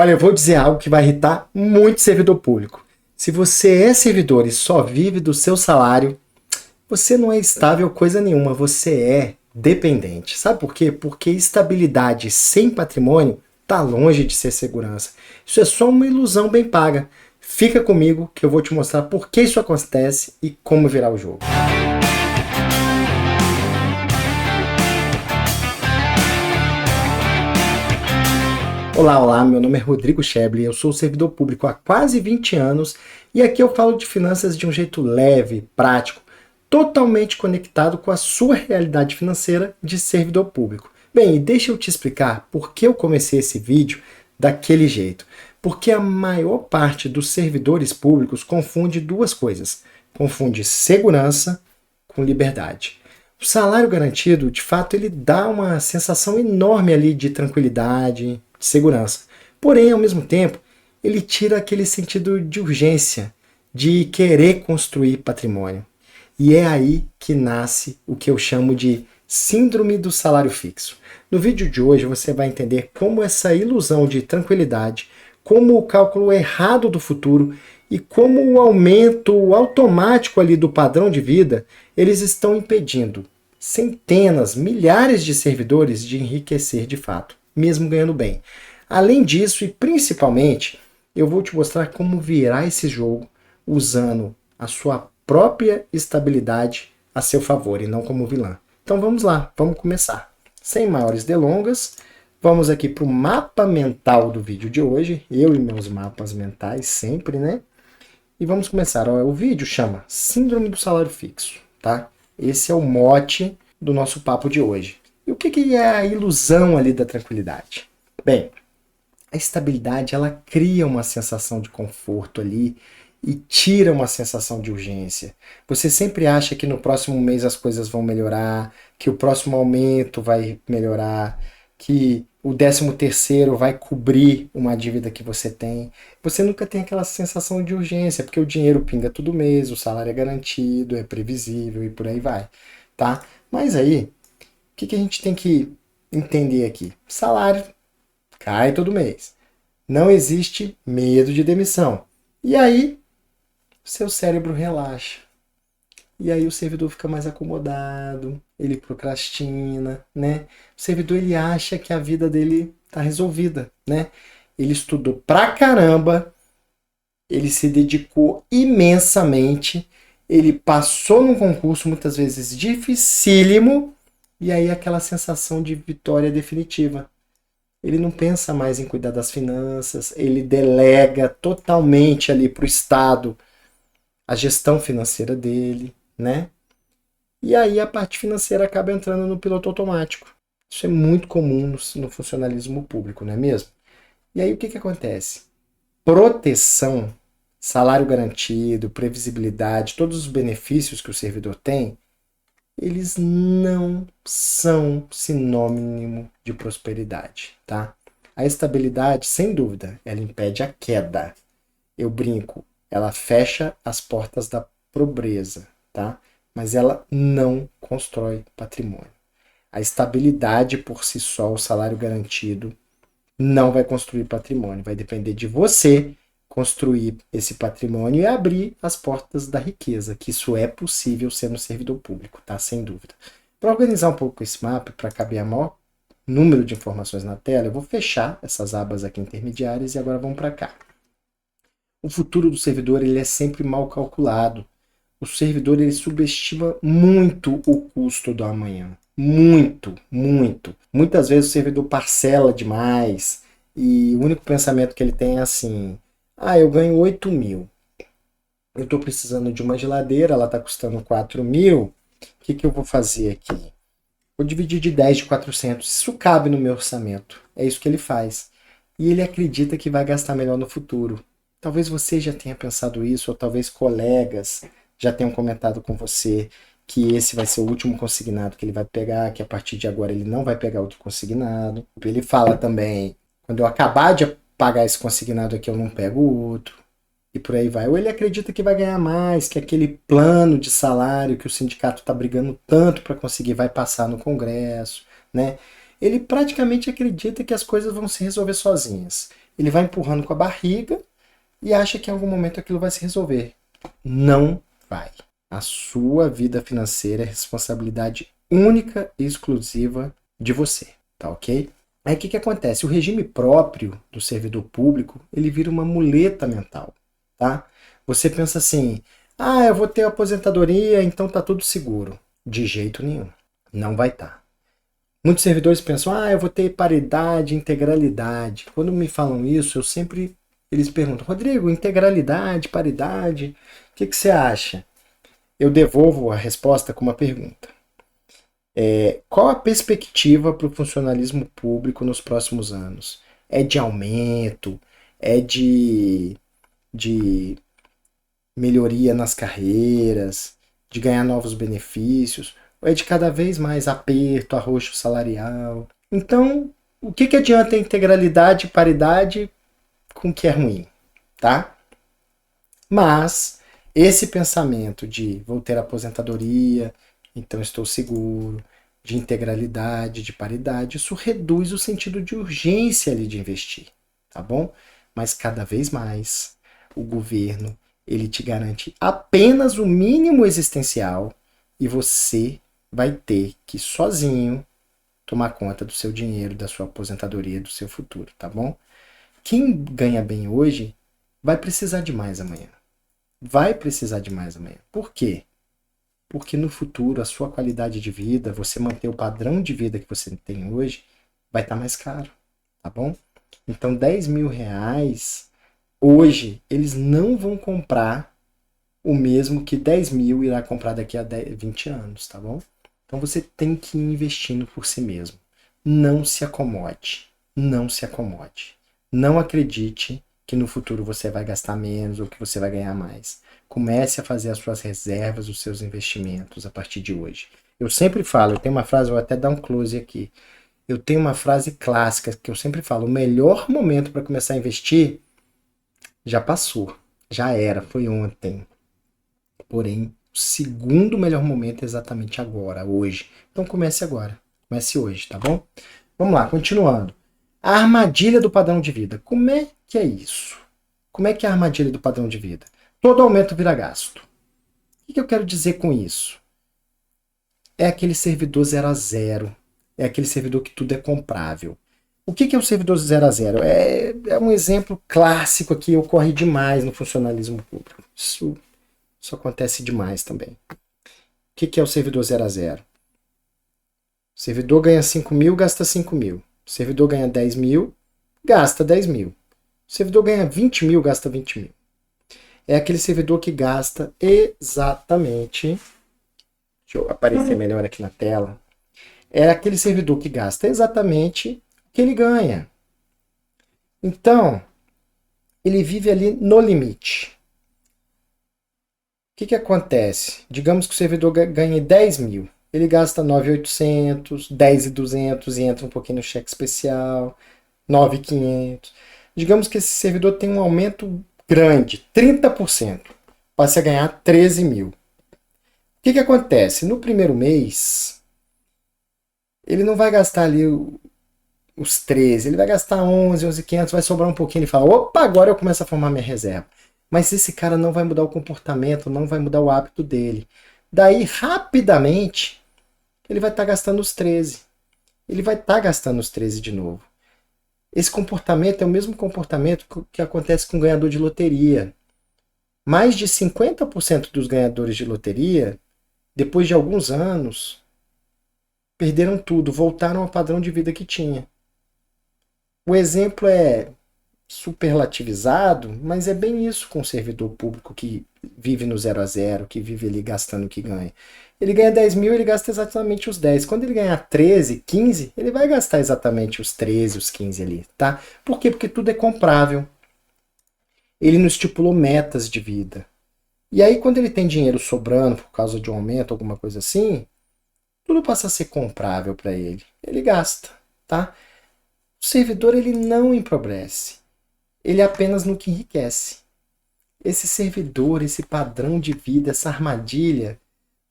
Olha, eu vou dizer algo que vai irritar muito servidor público. Se você é servidor e só vive do seu salário, você não é estável coisa nenhuma, você é dependente. Sabe por quê? Porque estabilidade sem patrimônio está longe de ser segurança. Isso é só uma ilusão bem paga. Fica comigo que eu vou te mostrar por que isso acontece e como virar o jogo. Olá, meu nome é Rodrigo Scheble, eu sou servidor público há quase 20 anos e aqui eu falo de finanças de um jeito leve, prático, totalmente conectado com a sua realidade financeira de servidor público. Bem, e deixa eu te explicar por que eu comecei esse vídeo daquele jeito. Porque a maior parte dos servidores públicos confunde duas coisas. Confunde segurança com liberdade. O salário garantido, de fato, ele dá uma sensação enorme ali de tranquilidade, de segurança. Porém, ao mesmo tempo, ele tira aquele sentido de urgência, de querer construir patrimônio. E é aí que nasce o que eu chamo de síndrome do salário fixo. No vídeo de hoje você vai entender como essa ilusão de tranquilidade, como o cálculo errado do futuro e como o aumento automático ali do padrão de vida, eles estão impedindo centenas, milhares de servidores de enriquecer de fato, mesmo ganhando bem. Além disso, e principalmente, eu vou te mostrar como virar esse jogo usando a sua própria estabilidade a seu favor e não como vilã. Então vamos lá, vamos começar. Sem maiores delongas, vamos aqui para o mapa mental do vídeo de hoje, eu e meus mapas mentais sempre, né? E vamos começar. O vídeo chama Síndrome do Salário Fixo, tá? Esse é o mote do nosso papo de hoje. E o que é a ilusão ali da tranquilidade? Bem, a estabilidade ela cria uma sensação de conforto ali e tira uma sensação de urgência. Você sempre acha que no próximo mês as coisas vão melhorar, que o próximo aumento vai melhorar, que o 13º vai cobrir uma dívida que você tem. Você nunca tem aquela sensação de urgência, porque o dinheiro pinga todo mês, o salário é garantido, é previsível e por aí vai, tá? Mas aí, o que a gente tem que entender aqui? Salário cai todo mês. Não existe medo de demissão. E aí, seu cérebro relaxa. E aí o servidor fica mais acomodado, ele procrastina, né? O servidor ele acha que a vida dele está resolvida, né? Ele estudou pra caramba, ele se dedicou imensamente, ele passou num concurso muitas vezes dificílimo, e aí aquela sensação de vitória definitiva. Ele não pensa mais em cuidar das finanças, ele delega totalmente ali para o Estado a gestão financeira dele, né? E aí a parte financeira acaba entrando no piloto automático. Isso é muito comum no funcionalismo público, não é mesmo? E aí o que acontece? Proteção, salário garantido, previsibilidade, todos os benefícios que o servidor tem, eles não são sinônimo de prosperidade, tá? A estabilidade, sem dúvida, ela impede a queda. Eu brinco, ela fecha as portas da pobreza, tá? Mas ela não constrói patrimônio. A estabilidade por si só, o salário garantido, não vai construir patrimônio. Vai depender de você construir esse patrimônio e abrir as portas da riqueza, que isso é possível sendo servidor público, tá? Sem dúvida. Para organizar um pouco esse mapa, para caber a maior número de informações na tela, eu vou fechar essas abas aqui intermediárias e agora vamos para cá. O futuro do servidor ele é sempre mal calculado. O servidor ele subestima muito o custo do amanhã. Muito, muito. Muitas vezes o servidor parcela demais e o único pensamento que ele tem é assim: eu ganho 8 mil. Eu estou precisando de uma geladeira, ela está custando 4 mil. O que eu vou fazer aqui? Vou dividir de 10 de 400. Isso cabe no meu orçamento. É isso que ele faz. E ele acredita que vai gastar melhor no futuro. Talvez você já tenha pensado isso, ou talvez colegas já tenham comentado com você que esse vai ser o último consignado que ele vai pegar, que a partir de agora ele não vai pegar outro consignado. Ele fala também, quando eu acabar de pagar esse consignado aqui, eu não pego outro. E por aí vai. Ou ele acredita que vai ganhar mais, que aquele plano de salário que o sindicato está brigando tanto para conseguir vai passar no Congresso, né? Ele praticamente acredita que as coisas vão se resolver sozinhas. Ele vai empurrando com a barriga e acha que em algum momento aquilo vai se resolver. Não vai. A sua vida financeira é responsabilidade única e exclusiva de você, tá ok? Aí o que acontece? O regime próprio do servidor público, ele vira uma muleta mental, tá? Você pensa assim, eu vou ter aposentadoria, então tá tudo seguro. De jeito nenhum. Não vai estar. Muitos servidores pensam, eu vou ter paridade, integralidade. Quando me falam isso, eles perguntam, Rodrigo, integralidade, paridade, o que você acha? Eu devolvo a resposta com uma pergunta. Qual a perspectiva para o funcionalismo público nos próximos anos? É de aumento? É de melhoria nas carreiras? De ganhar novos benefícios? Ou é de cada vez mais aperto, arroxo salarial? Então, o que adianta a integralidade e paridade com o que é ruim, tá? Mas esse pensamento de vou ter aposentadoria, então estou seguro, de integralidade, de paridade, isso reduz o sentido de urgência ali de investir, tá bom? Mas cada vez mais o governo, ele te garante apenas o mínimo existencial e você vai ter que sozinho tomar conta do seu dinheiro, da sua aposentadoria, do seu futuro, tá bom? Quem ganha bem hoje vai precisar de mais amanhã. Vai precisar de mais amanhã. Por quê? Porque no futuro a sua qualidade de vida, você manter o padrão de vida que você tem hoje, vai estar mais caro, tá bom? Então 10 mil reais, hoje, eles não vão comprar o mesmo que 10 mil irá comprar daqui a 20 anos, tá bom? Então você tem que ir investindo por si mesmo. Não se acomode. Não se acomode. Não acredite que no futuro você vai gastar menos ou que você vai ganhar mais. Comece a fazer as suas reservas, os seus investimentos a partir de hoje. Eu sempre falo, eu tenho uma frase, vou até dar um close aqui. Eu tenho uma frase clássica que eu sempre falo, o melhor momento para começar a investir já passou, já era, foi ontem. Porém, o segundo melhor momento é exatamente agora, hoje. Então comece agora, comece hoje, tá bom? Vamos lá, continuando. A armadilha do padrão de vida. Como é que é isso? Como é que é a armadilha do padrão de vida? Todo aumento vira gasto. O que eu quero dizer com isso? É aquele servidor 0 a 0. É aquele servidor que tudo é comprável. O que é o servidor 0 a 0? É um exemplo clássico aqui, ocorre demais no funcionalismo público. Isso acontece demais também. O que é o servidor 0 a 0? O servidor ganha 5 mil, gasta 5 mil. O servidor ganha 10 mil, gasta 10 mil. O servidor ganha 20 mil, gasta 20 mil. É aquele servidor que gasta exatamente... Deixa eu aparecer melhor aqui na tela. É aquele servidor que gasta exatamente o que ele ganha. Então, ele vive ali no limite. O que acontece? Digamos que o servidor ganhe 10 mil. Ele gasta 9.800, 10.200 e entra um pouquinho no cheque especial, 9.500. Digamos que esse servidor tem um aumento grande, 30%, passe a ganhar 13 mil. O que acontece? No primeiro mês, ele não vai gastar ali os 13, ele vai gastar 11, 11.500, vai sobrar um pouquinho, ele fala, opa, agora eu começo a formar minha reserva. Mas esse cara não vai mudar o comportamento, não vai mudar o hábito dele. Daí, rapidamente, ele vai estar gastando os 13. Ele vai estar gastando os 13 de novo. Esse comportamento é o mesmo comportamento que acontece com o ganhador de loteria. Mais de 50% dos ganhadores de loteria, depois de alguns anos, perderam tudo, voltaram ao padrão de vida que tinha. O exemplo é superlativizado, mas é bem isso com o servidor público que vive no 0 a 0, que vive ali gastando o que ganha. Ele ganha 10 mil, ele gasta exatamente os 10. Quando ele ganhar 13, 15, ele vai gastar exatamente os 13, os 15 ali, tá? Por quê? Porque tudo é comprável. Ele não estipulou metas de vida. E aí, quando ele tem dinheiro sobrando por causa de um aumento, alguma coisa assim, tudo passa a ser comprável para ele. Ele gasta, tá? O servidor, ele não empobrece. Ele apenas no que enriquece. Esse servidor, esse padrão de vida, essa armadilha,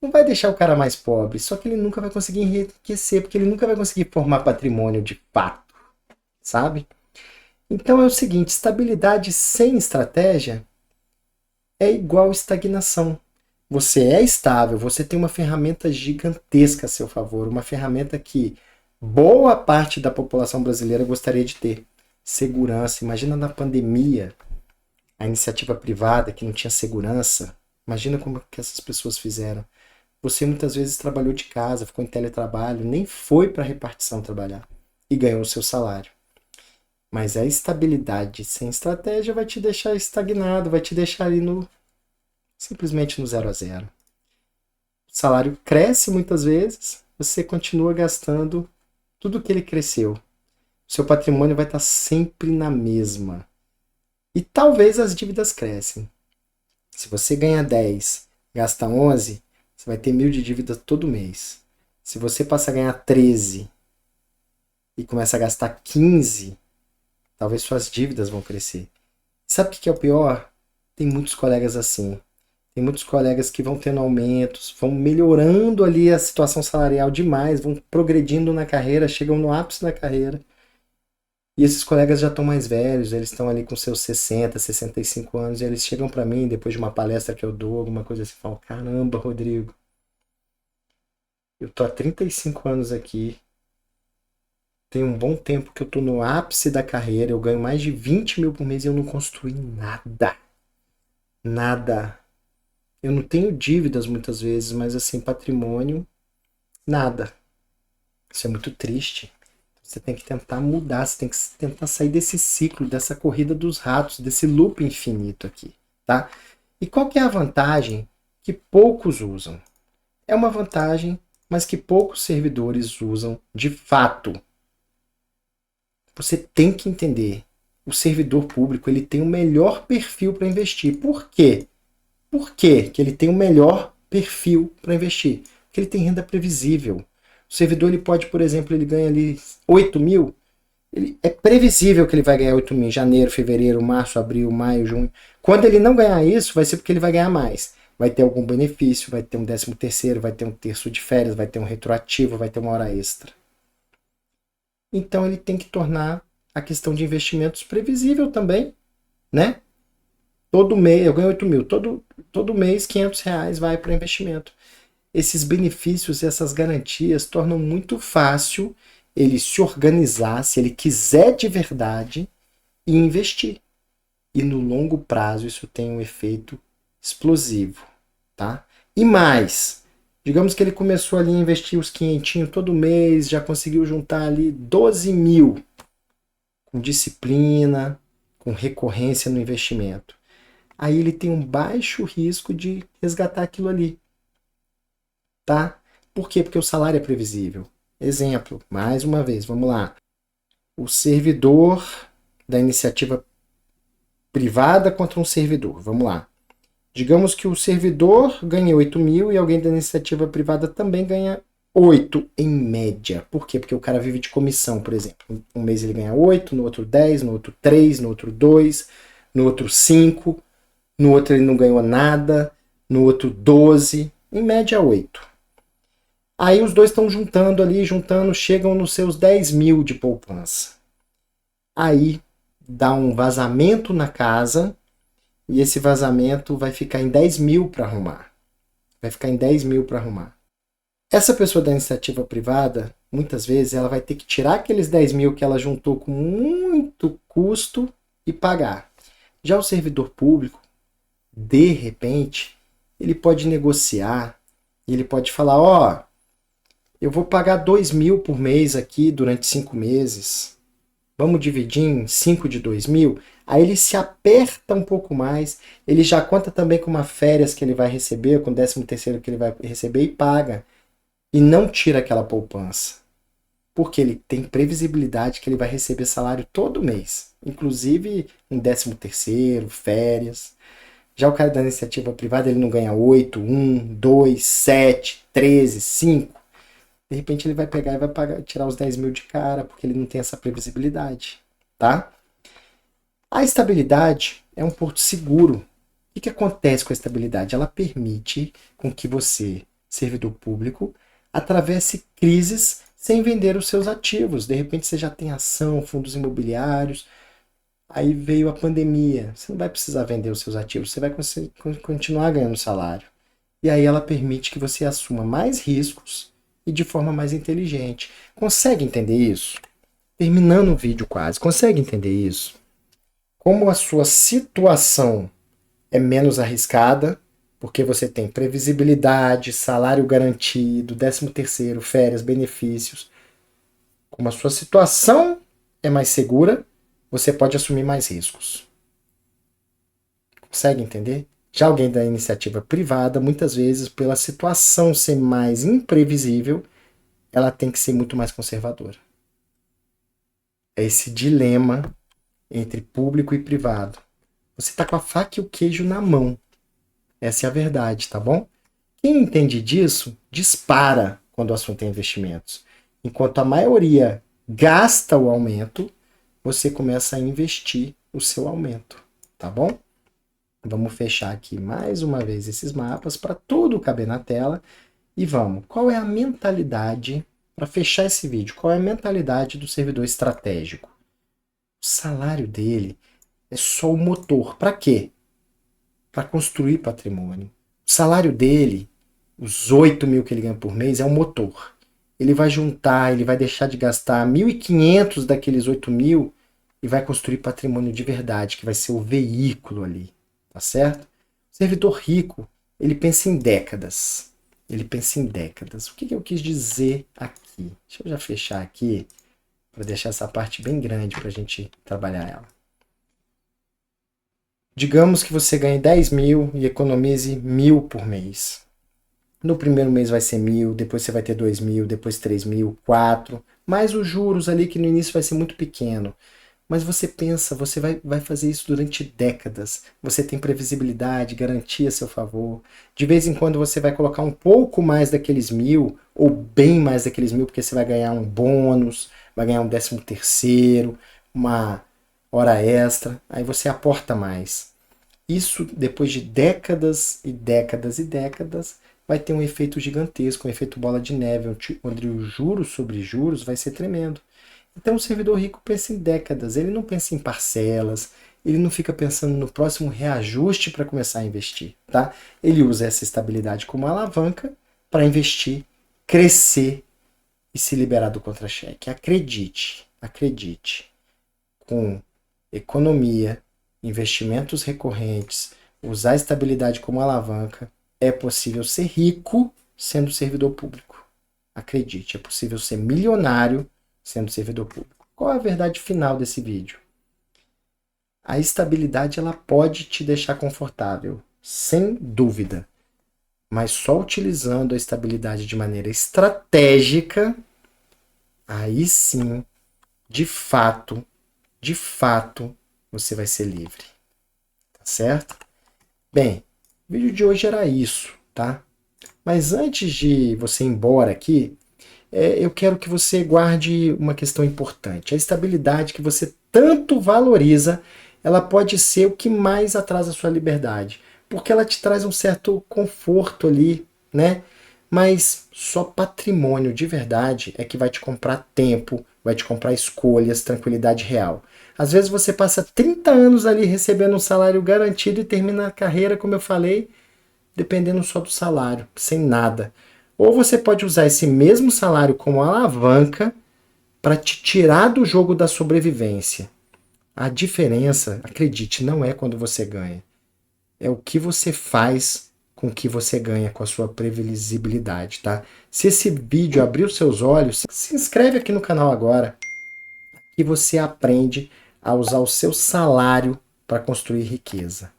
não vai deixar o cara mais pobre, só que ele nunca vai conseguir enriquecer, porque ele nunca vai conseguir formar patrimônio de fato, sabe? Então é o seguinte, estabilidade sem estratégia é igual estagnação. Você é estável, você tem uma ferramenta gigantesca a seu favor, uma ferramenta que boa parte da população brasileira gostaria de ter. Segurança. Imagina na pandemia, a iniciativa privada que não tinha segurança. Imagina como que essas pessoas fizeram. Você muitas vezes trabalhou de casa, ficou em teletrabalho, nem foi para a repartição trabalhar e ganhou o seu salário. Mas a estabilidade sem estratégia vai te deixar estagnado, vai te deixar ali simplesmente no 0 a 0. O salário cresce muitas vezes, você continua gastando tudo que ele cresceu. O seu patrimônio vai estar sempre na mesma. E talvez as dívidas crescem. Se você ganha 10, gasta 11, você vai ter 1.000 de dívida todo mês. Se você passa a ganhar 13 e começa a gastar 15, talvez suas dívidas vão crescer. Sabe o que é o pior? Tem muitos colegas assim. Tem muitos colegas que vão tendo aumentos, vão melhorando ali a situação salarial demais, vão progredindo na carreira, chegam no ápice da carreira. E esses colegas já estão mais velhos, eles estão ali com seus 60, 65 anos, e eles chegam para mim depois de uma palestra que eu dou, alguma coisa assim, e falam: caramba, Rodrigo, eu tô há 35 anos aqui, tem um bom tempo que eu tô no ápice da carreira, eu ganho mais de 20 mil por mês e eu não construí nada. Nada. Eu não tenho dívidas muitas vezes, mas assim, patrimônio, nada. Isso é muito triste. Você tem que tentar mudar, você tem que tentar sair desse ciclo, dessa corrida dos ratos, desse loop infinito aqui, tá? E qual que é a vantagem que poucos usam? É uma vantagem, mas que poucos servidores usam de fato. Você tem que entender, o servidor público ele tem o melhor perfil para investir. Por quê? Por quê que ele tem o melhor perfil para investir? Porque ele tem renda previsível. O servidor ele pode, por exemplo, ele ganha ali 8 mil, é previsível que ele vai ganhar 8 mil em janeiro, fevereiro, março, abril, maio, junho. Quando ele não ganhar isso, vai ser porque ele vai ganhar mais. Vai ter algum benefício, vai ter um 13º, vai ter um terço de férias, vai ter um retroativo, vai ter uma hora extra. Então ele tem que tornar a questão de investimentos previsível também, né? Todo mês, eu ganho 8 mil, todo mês R$ 500 vai para investimento. Esses benefícios e essas garantias tornam muito fácil ele se organizar, se ele quiser de verdade, e investir. E no longo prazo isso tem um efeito explosivo, tá? E mais, digamos que ele começou ali a investir os quinhentinhos todo mês, já conseguiu juntar ali 12 mil, com disciplina, com recorrência no investimento. Aí ele tem um baixo risco de resgatar aquilo ali, tá? Por quê? Porque o salário é previsível. Exemplo, mais uma vez, vamos lá. O servidor da iniciativa privada contra um servidor. Vamos lá. Digamos que o servidor ganha 8 mil e alguém da iniciativa privada também ganha 8 em média. Por quê? Porque o cara vive de comissão, por exemplo. Um mês ele ganha 8, no outro 10, no outro 3, no outro 2, no outro 5, no outro ele não ganhou nada, no outro 12, em média 8. Aí os dois estão juntando ali, chegam nos seus 10 mil de poupança. Aí dá um vazamento na casa e esse vazamento vai ficar em 10 mil para arrumar. Vai ficar em 10 mil para arrumar. Essa pessoa da iniciativa privada, muitas vezes, ela vai ter que tirar aqueles 10 mil que ela juntou com muito custo e pagar. Já o servidor público, de repente, ele pode negociar, ele pode falar: ó, eu vou pagar 2 mil por mês aqui durante 5 meses. Vamos dividir em 5 de 2 mil? Aí ele se aperta um pouco mais, ele já conta também com uma férias que ele vai receber, com o 13º que ele vai receber e paga. E não tira aquela poupança. Porque ele tem previsibilidade que ele vai receber salário todo mês. Inclusive um 13º, férias. Já o cara da iniciativa privada, ele não ganha 8, 1, 2, 7, 13, 5. De repente ele vai pegar e vai tirar os 10 mil de cara, porque ele não tem essa previsibilidade, tá? A estabilidade é um porto seguro. O que acontece com a estabilidade? Ela permite com que você, servidor público, atravesse crises sem vender os seus ativos. De repente você já tem ação, fundos imobiliários. Aí veio a pandemia. Você não vai precisar vender os seus ativos, você vai continuar ganhando salário. E aí ela permite que você assuma mais riscos e de forma mais inteligente. Consegue entender isso? Terminando o vídeo quase, consegue entender isso? Como a sua situação é menos arriscada, porque você tem previsibilidade, salário garantido, 13º, férias, benefícios. Como a sua situação é mais segura, você pode assumir mais riscos. Consegue entender? Já alguém da iniciativa privada, muitas vezes, pela situação ser mais imprevisível, ela tem que ser muito mais conservadora. É esse dilema entre público e privado. Você está com a faca e o queijo na mão. Essa é a verdade, tá bom? Quem entende disso, dispara quando o assunto é investimentos. Enquanto a maioria gasta o aumento, você começa a investir o seu aumento, tá bom? Vamos fechar aqui mais uma vez esses mapas para tudo caber na tela. E vamos, qual é a mentalidade, para fechar esse vídeo, qual é a mentalidade do servidor estratégico? O salário dele é só o motor. Para quê? Para construir patrimônio. O salário dele, os 8 mil que ele ganha por mês, é o motor. Ele vai juntar, ele vai deixar de gastar 1.500 daqueles 8 mil e vai construir patrimônio de verdade, que vai ser o veículo ali. Tá certo? O servidor rico, ele pensa em décadas. Ele pensa em décadas. O que eu quis dizer aqui? Deixa eu já fechar aqui, para deixar essa parte bem grande para a gente trabalhar ela. Digamos que você ganhe 10 mil e economize 1.000 por mês. No primeiro mês vai ser 1.000, depois você vai ter 2 mil, depois 3 mil, 4, mais os juros ali que no início vai ser muito pequeno. Mas você pensa, você vai fazer isso durante décadas. Você tem previsibilidade, garantia a seu favor. De vez em quando você vai colocar um pouco mais daqueles 1.000, ou bem mais daqueles 1.000, porque você vai ganhar um bônus, vai ganhar um 13º, uma hora extra. Aí você aporta mais. Isso, depois de décadas e décadas e décadas, vai ter um efeito gigantesco, um efeito bola de neve, onde o juros sobre juros vai ser tremendo. Então o servidor rico pensa em décadas, ele não pensa em parcelas, ele não fica pensando no próximo reajuste para começar a investir, tá? Ele usa essa estabilidade como alavanca para investir, crescer e se liberar do contra-cheque. Acredite, acredite. Com economia, investimentos recorrentes, usar a estabilidade como alavanca, é possível ser rico sendo servidor público. Acredite, é possível ser milionário sendo servidor público. Qual é a verdade final desse vídeo? A estabilidade ela pode te deixar confortável, sem dúvida, mas só utilizando a estabilidade de maneira estratégica, aí sim, de fato, você vai ser livre. Tá certo? Bem, o vídeo de hoje era isso, tá? Mas antes de você ir embora aqui, eu quero que você guarde uma questão importante. A estabilidade que você tanto valoriza, ela pode ser o que mais atrasa a sua liberdade, porque ela te traz um certo conforto ali, né? Mas só patrimônio de verdade é que vai te comprar tempo, vai te comprar escolhas, tranquilidade real. Às vezes você passa 30 anos ali recebendo um salário garantido e termina a carreira, como eu falei, dependendo só do salário, sem nada. Ou você pode usar esse mesmo salário como alavanca para te tirar do jogo da sobrevivência. A diferença, acredite, não é quando você ganha. É o que você faz com o que você ganha, com a sua previsibilidade, tá? Se esse vídeo abriu seus olhos, se inscreve aqui no canal agora e você aprende a usar o seu salário para construir riqueza.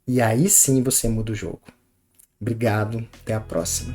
E aí sim você muda o jogo. Obrigado, até a próxima.